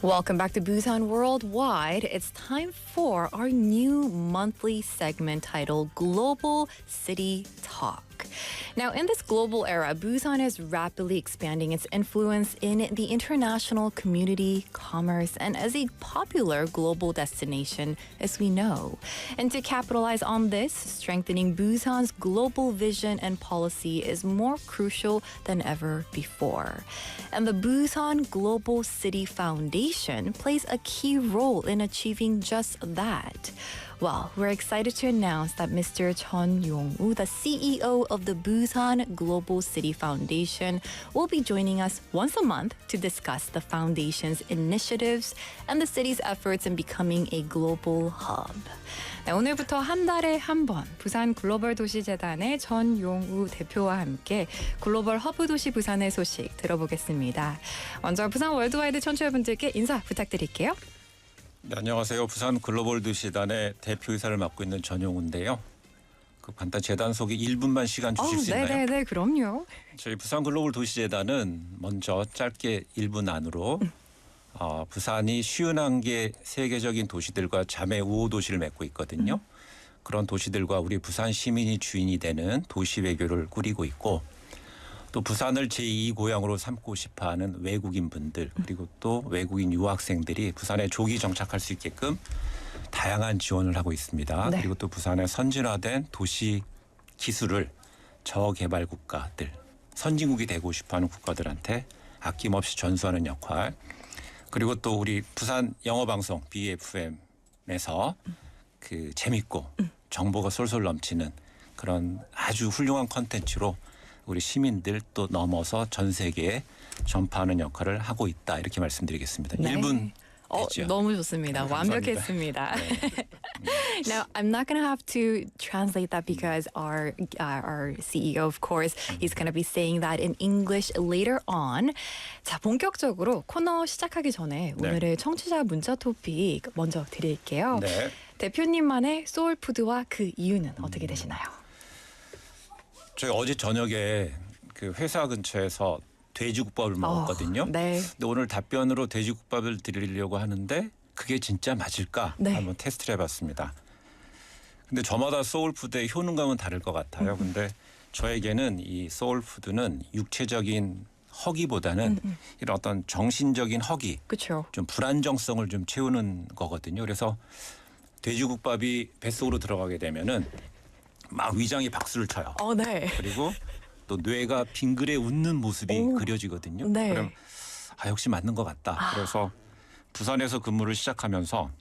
Welcome back to Busan Worldwide. It's time for our new monthly segment titled Global City Talk. Now, in this global era, Busan is rapidly expanding its influence in the international community, commerce, and as a popular global destination, as we know. And to capitalize on this, strengthening Busan's global vision and policy is more crucial than ever before. And the Busan Global City Foundation plays a key role in achieving just that. Well, we're excited to announce that Mr. Chun Yong-woo, the CEO of the Busan Global City Foundation, will be joining us once a month to discuss the foundation's initiatives and the city's efforts in becoming a global hub. 네, 오늘부터 한 달에 한 번 부산글로벌도시재단의 전용우 대표와 함께 글로벌 허브 도시 부산의 소식 들어보겠습니다. 먼저 부산 월드와이드 청취자분들께 인사 부탁드릴게요. 네, 안녕하세요. 부산글로벌도시재단의 대표이사를 맡고 있는 전용우인데요. 그 간단 재단 소개 1분만 시간 주실 수 있나요? 네, 그럼요. 저희 부산글로벌도시재단은 먼저 짧게 1분 안으로 부산이 51개 세계적인 도시들과 자매 우호 도시를 맺고 있거든요. 그런 도시들과 우리 부산 시민이 주인이 되는 도시 외교를 꾸리고 있고 또 부산을 제2 고향으로 삼고 싶어하는 외국인분들 그리고 또 외국인 유학생들이 부산에 조기 정착할 수 있게끔 다양한 지원을 하고 있습니다. 네. 그리고 또 부산의 선진화된 도시 기술을 저개발 국가들, 선진국이 되고 싶어하는 국가들한테 아낌없이 전수하는 역할 그리고 또 우리 부산영어방송 BFM에서 그 재밌고 정보가 솔솔 넘치는 그런 아주 훌륭한 콘텐츠로 우리 시민들 또 넘어서 전 세계에 전파하는 역할을 하고 있다 이렇게 말씀드리겠습니다. 네. 1분 됐죠? 너무 좋습니다. 완벽했습니다. 네. Now, I'm not going to have to translate that because our CEO, of course, is going to be saying that in English later on. 자, 본격적으로 코너 시작하기 전에 오늘의 청취자 문자 토픽 먼저 드릴게요. 네. 대표님만의 소울푸드와 그 이유는 어떻게 되시나요? 저희 어제 저녁에 그 회사 근처에서 돼지국밥을 먹었거든요. 네. 근데 오늘 답변으로 돼지국밥을 드리려고 하는데 그게 진짜 맞을까 한번 테스트를 해봤습니다. 근데 저마다 소울푸드의 효능감은 다를 것 같아요. 근데 저에게는 이 소울푸드는 육체적인 허기보다는 이런 어떤 정신적인 허기, 그렇죠. 좀 불안정성을 좀 채우는 거거든요. 그래서 돼지국밥이 뱃속으로 들어가게 되면은 막 위장이 박수를 쳐요. 네. 그리고 또 뇌가 빙그레 웃는 모습이 그려지거든요. 네. 그럼 역시 맞는 것 같다. 그래서 부산에서 근무를 시작하면서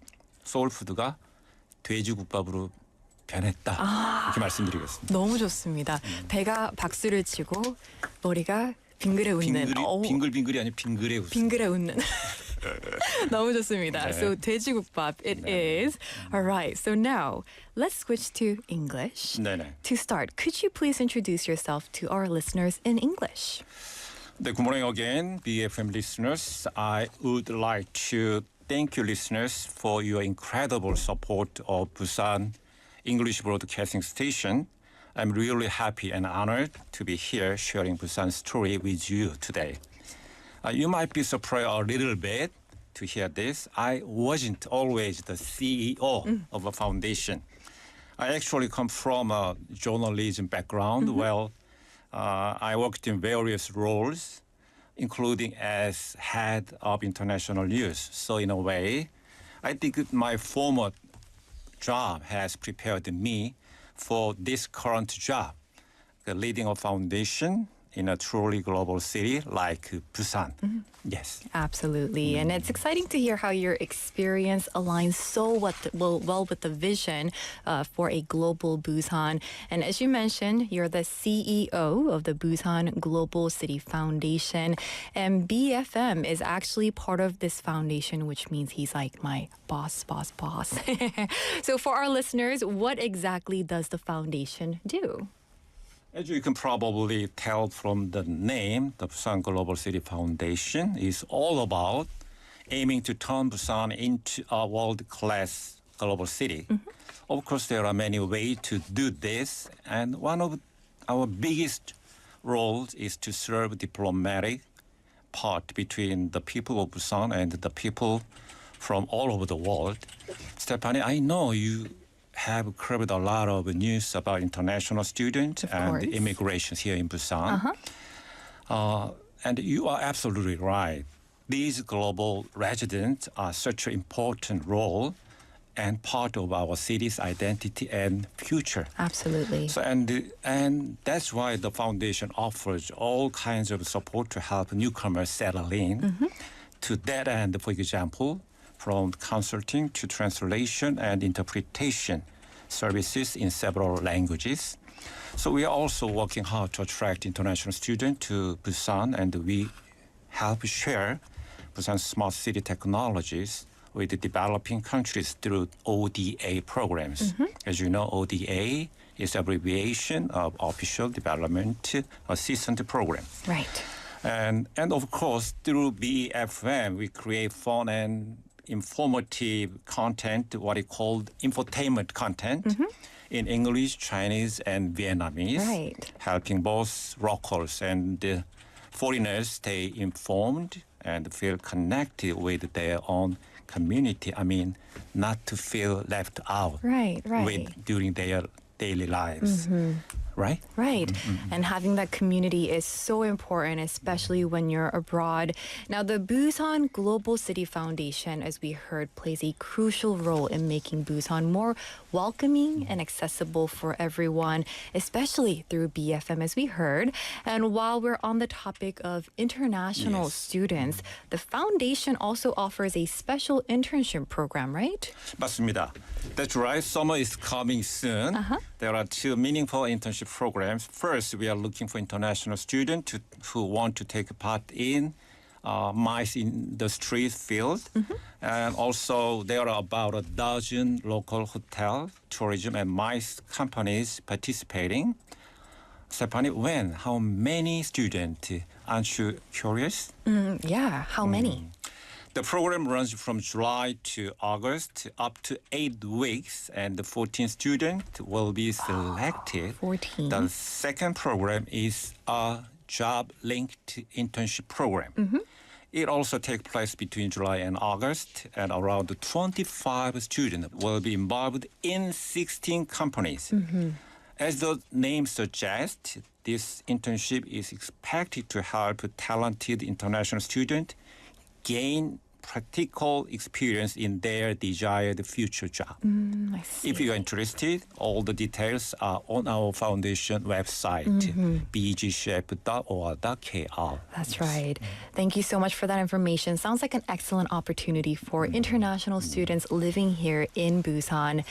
소울푸드가 돼지국밥으로 변했다. 이렇게 말씀드리겠습니다. 너무 좋습니다. 배가 박수를 치고 머리가 빙그레 웃는. 빙글빙글이 아니라 빙그레 웃는. 빙그레 웃는. 너무 좋습니다. 네. So 돼지국밥 it is. Alright. So now let's switch to English. 네네. To start, could you please introduce yourself to our listeners in English? Good morning again, BFM listeners. I would like to thank you listeners for your incredible support of Busan English Broadcasting Station. I'm really happy and honored to be here sharing Busan's story with you today. You might be surprised a little bit to hear this. I wasn't always the CEO of a foundation. I actually come from a journalism background. Well, I worked in various roles, including as head of international news. So in a way, I think my former job has prepared me for this current job, leading a foundation in a truly global city like Busan. Yes. Absolutely. And it's exciting to hear how your experience aligns so well with the vision for a global Busan. And as you mentioned, you're the CEO of the Busan Global City Foundation. And BFM is actually part of this foundation, which means he's like my boss. So for our listeners, what exactly does the foundation do? As you can probably tell from the name, the Busan Global City Foundation is all about aiming to turn Busan into a world-class global city. Of course, there are many ways to do this, and one of our biggest roles is to serve diplomatic, part between the people of Busan and the people from all over the world. Stephanie, I know you have covered a lot of news about international students and immigrations here in Busan. And you are absolutely right. These global residents are such an important role and part of our city's identity and future. Absolutely. So and that's why the foundation offers all kinds of support to help newcomers settle in. To that end, for example, from consulting to translation and interpretation services in several languages. So we are also working hard to attract international students to Busan, and we help share Busan's smart city technologies with the developing countries through ODA programs. As you know, ODA is abbreviation of Official Development Assistance Program. Right. And of course, through BFM, we create fun and informative content, what is called infotainment content in English, Chinese, and Vietnamese, Right. helping both locals and foreigners stay informed and feel connected with their own community. I mean, not to feel left out Right. during their daily lives. Right? Right. And having that community is so important, especially when you're abroad. Now, the Busan Global City Foundation, as we heard, plays a crucial role in making Busan more welcoming and accessible for everyone, especially through BFM, as we heard. And while we're on the topic of international students, the foundation also offers a special internship program, right? 맞습니다. That's right. Summer is coming soon. There are two meaningful internship programs. First, we are looking for international students who want to take part in MICE industry field. And also, there are about a dozen local hotel, tourism, and MICE companies participating. Stephanie, when? How many students? Aren't you curious? Yeah. How many? The program runs from July to August, up to 8 weeks, and the 14 students will be selected. 14. The second program is a job-linked internship program. It also takes place between July and August, and around 25 students will be involved in 16 companies. As the name suggests, this internship is expected to help talented international students gain practical experience in their desired future job. I see. If you are interested, all the details are on our foundation website, bgchef.or.kr. That's right. Thank you so much for that information. Sounds like an excellent opportunity for international students living here in Busan.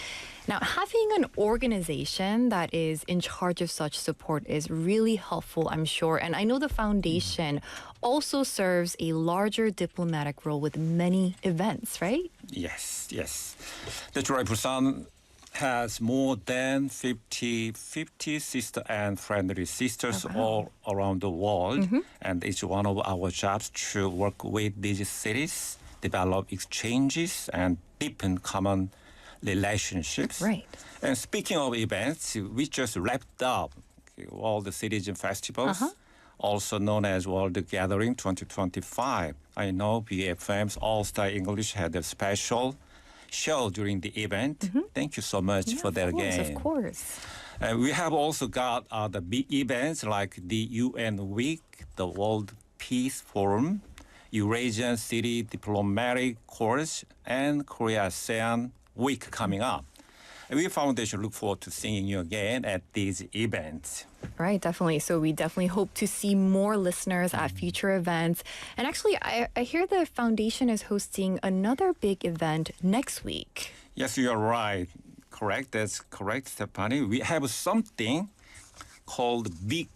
Now, having an organization that is in charge of such support is really helpful, I'm sure. And I know the foundation also serves a larger diplomatic role with many events, right? Yes. That's right. Busan has more than 50 sister and friendly sisters all around the world. And it's one of our jobs to work with these cities, develop exchanges, and deepen common relationships. Right. And speaking of events, we just wrapped up all the citizen festivals, also known as World Gathering 2025. I know BFM's All-Star English had a special show during the event. Thank you so much for that again. Of course. We have also got the big events like the UN Week, the World Peace Forum, Eurasian City Diplomatic Course, and Korea-ASEAN Week coming up. And we Foundation look forward to seeing you again at these events. Right, definitely. So we definitely hope to see more listeners at future events. And actually, I hear the foundation is hosting another big event next week. Yes, you are right. Correct. That's correct, Stephanie. We have something called Big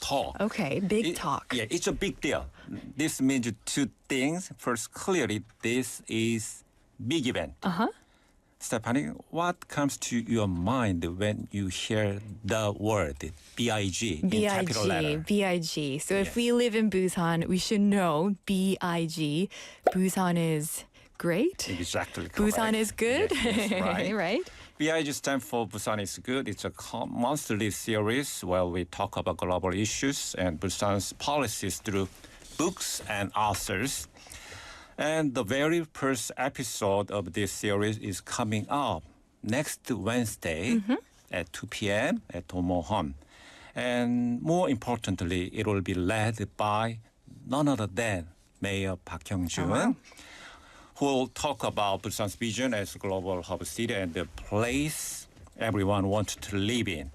Talk. Okay, big talk. Yeah, it's a big deal. This means two things. First, clearly, this is big event. Stephanie, what comes to your mind when you hear the word B.I.G. in capital letter? B.I.G. So if we live in Busan, we should know B.I.G. Busan is great. Exactly correct. Busan is good. Yes, right. Right? B.I.G. stands for Busan is Good. It's a monthly series where we talk about global issues and Busan's policies through books and authors. And the very first episode of this series is coming up next Wednesday at 2 p.m. at Tomohon. And more importantly, it will be led by none other than Mayor Park Hyung-jun, who will talk about Busan's vision as a global hub city and the place everyone wants to live in.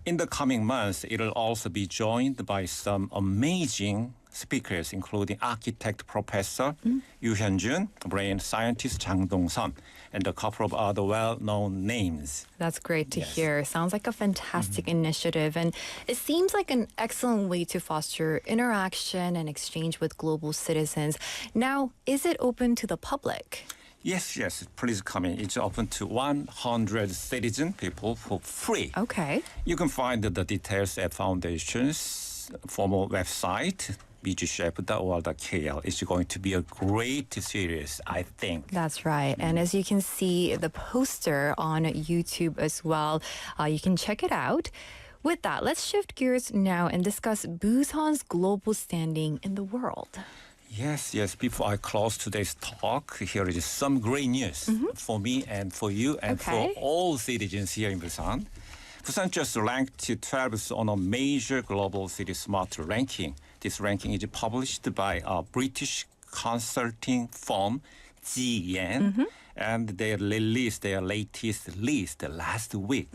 In the coming months, it will also be joined by some amazing speakers, including architect professor Yoo Hyun-jun, brain scientist Jang Dong-sun, and a couple of other well-known names. That's great to hear. Sounds like a fantastic initiative, and it seems like an excellent way to foster interaction and exchange with global citizens. Now, is it open to the public? Yes, please come in. It's open to 100 citizen people for free. Okay. You can find the details at Foundation's formal website, bgchef.or.kl. It's going to be a great series, I think. That's right. And as you can see the poster on YouTube as well, you can check it out. With that, let's shift gears now and discuss Busan's global standing in the world. Yes. Before I close today's talk, here is some great news for me and for you and for all citizens here in Busan. Busan just ranked 12th on a major global city smart ranking. This ranking is published by a British consulting firm, GN, and they released their latest list last week.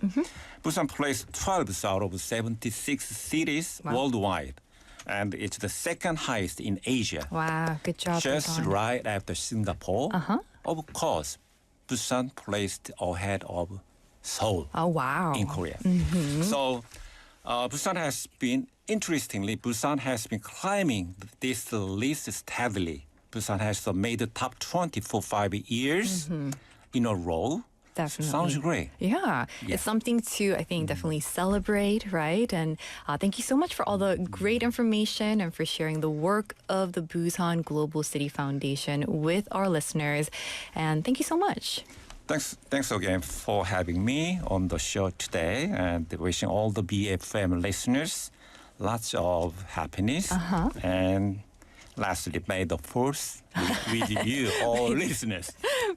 Busan placed 12th out of 76 cities worldwide, and it's the second highest in Asia. Wow, good job. Just Busan. right after Singapore. Of course, Busan placed ahead of Seoul in Korea. So Busan has been climbing this list steadily. Busan has made the top 20 for 5 years in a row. Definitely. Sounds great. Yeah, it's something to, I think, definitely celebrate, right? And thank you so much for all the great information and for sharing the work of the Busan Global City Foundation with our listeners. And thank you so much. Thanks again for having me on the show today, and wishing all the BFM listeners lots of happiness. And lastly, may the force be with you, all listeners.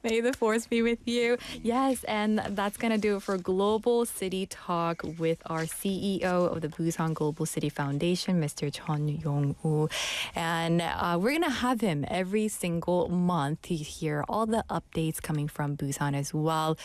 May the force be with you. Yes, and that's going to do it for Global City Talk with our CEO of the Busan Global City Foundation, Mr. Chun Yong-woo. And we're going to have him every single month to hear all the updates coming from Busan as well.